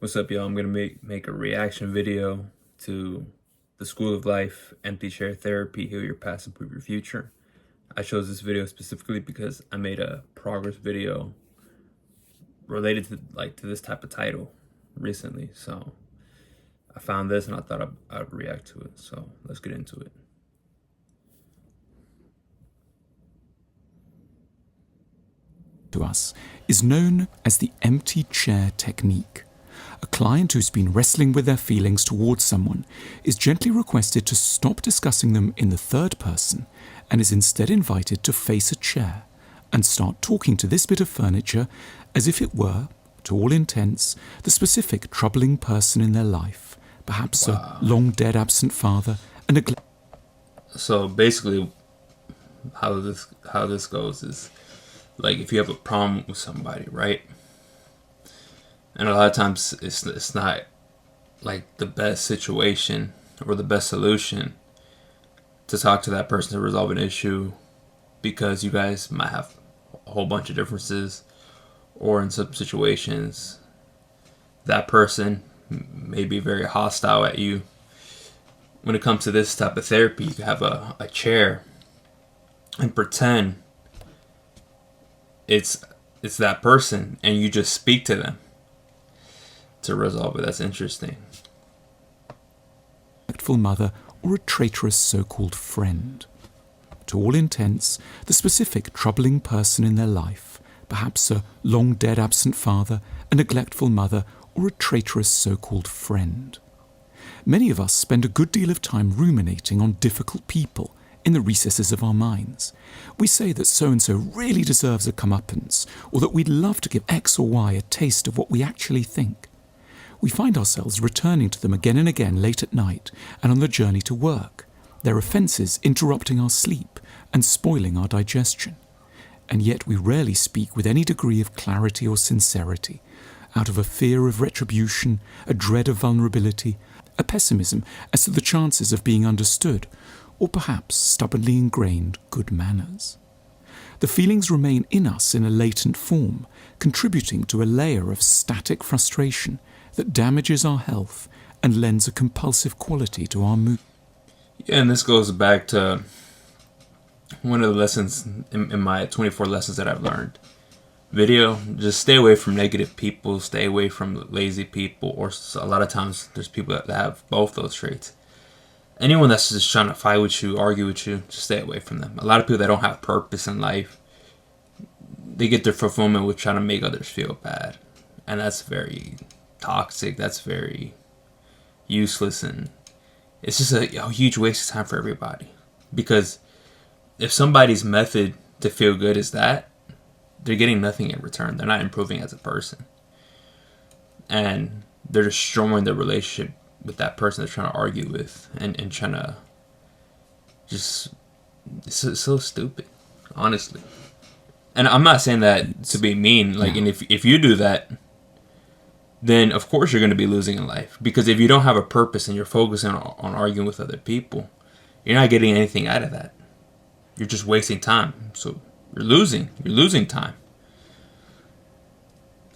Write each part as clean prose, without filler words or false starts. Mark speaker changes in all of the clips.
Speaker 1: What's up, y'all? I'm gonna make a reaction video to The School of Life, Empty Chair Therapy, Heal Your Past, Improve Your Future. I chose this video specifically because I made a progress video related to this type of title recently. So I found this and I thought I'd react to it. So let's get into it.
Speaker 2: To us is known as the empty chair technique. A client who's been wrestling with their feelings towards someone is gently requested to stop discussing them in the third person and is instead invited to face a chair and start talking to this bit of furniture as if it were, to all intents, the specific troubling person in their life, perhaps a long dead absent father, a neglect.
Speaker 1: So basically how this goes is, like, if you have a problem with somebody, right? And a lot of times it's not like the best situation or the best solution to talk to that person to resolve an issue, because you guys might have a whole bunch of differences, or in some situations that person may be very hostile at you. When it comes to this type of therapy, you can have a chair and pretend it's that person and you just speak to them to resolve it. That's interesting.
Speaker 2: Neglectful mother or a traitorous so-called friend. To all intents, the specific troubling person in their life, perhaps a long dead absent father, a neglectful mother, or a traitorous so-called friend. Many of us spend a good deal of time ruminating on difficult people in the recesses of our minds. We say that so-and-so really deserves a comeuppance, or that we'd love to give X or Y a taste of what we actually think. We find ourselves returning to them again and again late at night and on the journey to work, their offences interrupting our sleep and spoiling our digestion. And yet we rarely speak with any degree of clarity or sincerity, out of a fear of retribution, a dread of vulnerability, a pessimism as to the chances of being understood, or perhaps stubbornly ingrained good manners. The feelings remain in us in a latent form, contributing to a layer of static frustration that damages our health and lends a compulsive quality to our mood.
Speaker 1: Yeah, and this goes back to one of the lessons in my 24 lessons that I've learned. Video, just stay away from negative people, stay away from lazy people, or a lot of times there's people that have both those traits. Anyone that's just trying to fight with you, argue with you, just stay away from them. A lot of people that don't have purpose in life, they get their fulfillment with trying to make others feel bad. And that's very toxic, that's very useless, and it's just a huge waste of time for everybody. Because if somebody's method to feel good is that, they're getting nothing in return. They're not improving as a person. And they're destroying their relationship with that person they're trying to argue with, and trying to just, it's so stupid, honestly. And I'm not saying that to be mean, like, and if you do that, then of course you're going to be losing in life. Because if you don't have a purpose and you're focusing on arguing with other people, you're not getting anything out of that. You're just wasting time. So you're losing time.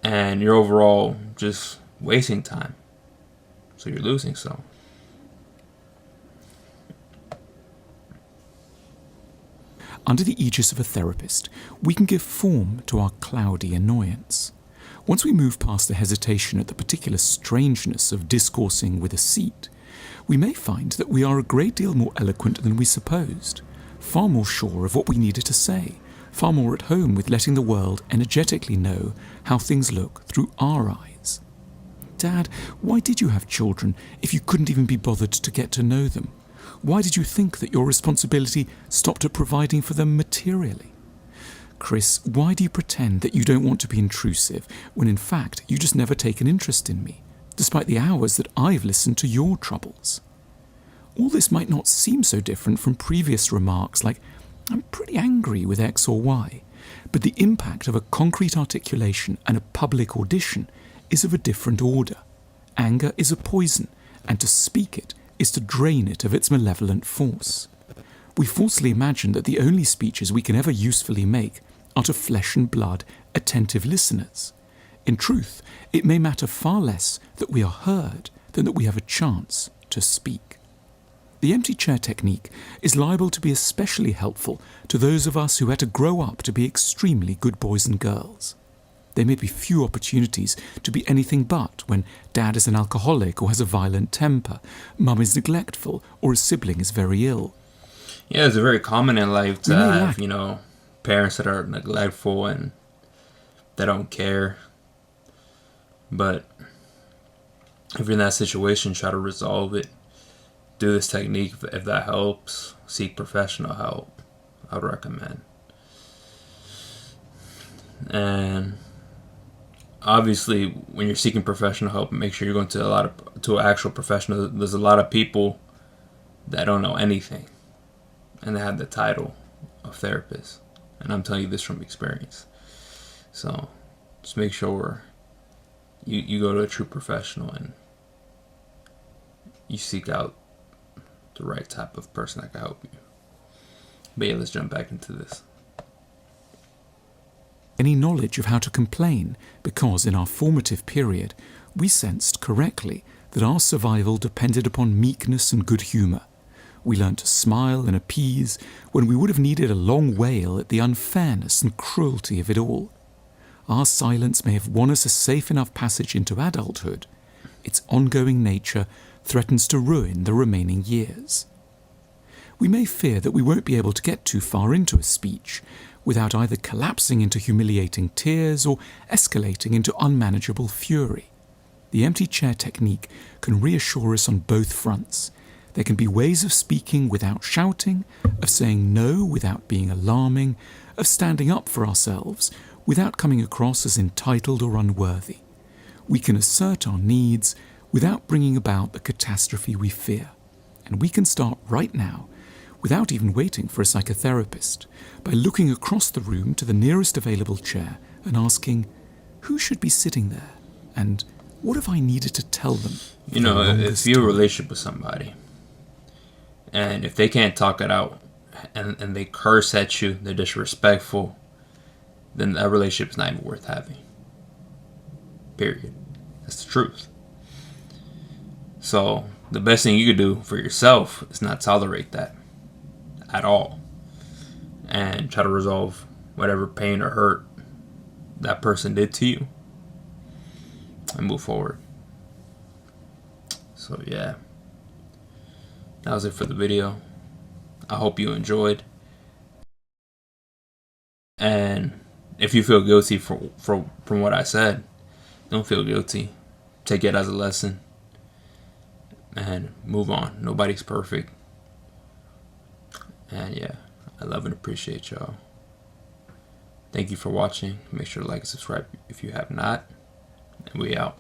Speaker 1: And you're overall just wasting time. So you're losing. So
Speaker 2: under the aegis of a therapist, we can give form to our cloudy annoyance. Once we move past the hesitation at the particular strangeness of discoursing with a seat, we may find that we are a great deal more eloquent than we supposed, far more sure of what we needed to say, far more at home with letting the world energetically know how things look through our eyes. Dad, why did you have children if you couldn't even be bothered to get to know them? Why did you think that your responsibility stopped at providing for them materially? Chris, why do you pretend that you don't want to be intrusive when in fact you just never take an interest in me, despite the hours that I've listened to your troubles? All this might not seem so different from previous remarks like, I'm pretty angry with X or Y, but the impact of a concrete articulation and a public audition is of a different order. Anger is a poison, and to speak it is to drain it of its malevolent force. We falsely imagine that the only speeches we can ever usefully make are to flesh and blood, attentive listeners. In truth, it may matter far less that we are heard than that we have a chance to speak. The empty chair technique is liable to be especially helpful to those of us who had to grow up to be extremely good boys and girls. There may be few opportunities to be anything but when dad is an alcoholic or has a violent temper, mum is neglectful, or a sibling is very ill.
Speaker 1: Yeah, it's very common in life to
Speaker 2: We may
Speaker 1: have,
Speaker 2: lack-
Speaker 1: parents that are neglectful and they don't care. But if you're in that situation, try to resolve it. Do this technique if that helps. Seek professional help. I would recommend. And obviously, when you're seeking professional help, make sure you're going to an actual professional. There's a lot of people that don't know anything, and they have the title of therapist. And I'm telling you this from experience. So just make sure you go to a true professional and you seek out the right type of person that can help you. But yeah, let's jump back into this.
Speaker 2: Any knowledge of how to complain because in our formative period we sensed correctly that our survival depended upon meekness and good humour. We learnt to smile and appease when we would have needed a long wail at the unfairness and cruelty of it all. Our silence may have won us a safe enough passage into adulthood. Its ongoing nature threatens to ruin the remaining years. We may fear that we won't be able to get too far into a speech without either collapsing into humiliating tears or escalating into unmanageable fury. The empty chair technique can reassure us on both fronts. There can be ways of speaking without shouting, of saying no without being alarming, of standing up for ourselves without coming across as entitled or unworthy. We can assert our needs without bringing about the catastrophe we fear. And we can start right now, without even waiting for a psychotherapist, by looking across the room to the nearest available chair and asking, who should be sitting there? And what have I needed to tell them?
Speaker 1: If you have a relationship with somebody, and if they can't talk it out, and they curse at you, they're disrespectful, then that relationship is not even worth having. Period. That's the truth. So the best thing you could do for yourself is not tolerate that at all, and try to resolve whatever pain or hurt that person did to you and move forward. So yeah, that was it for the video. I hope you enjoyed, and if you feel guilty from what I said, don't feel guilty. Take it as a lesson and move on. Nobody's perfect. And yeah, I love and appreciate y'all. Thank you for watching. Make sure to like and subscribe if you have not. And we out.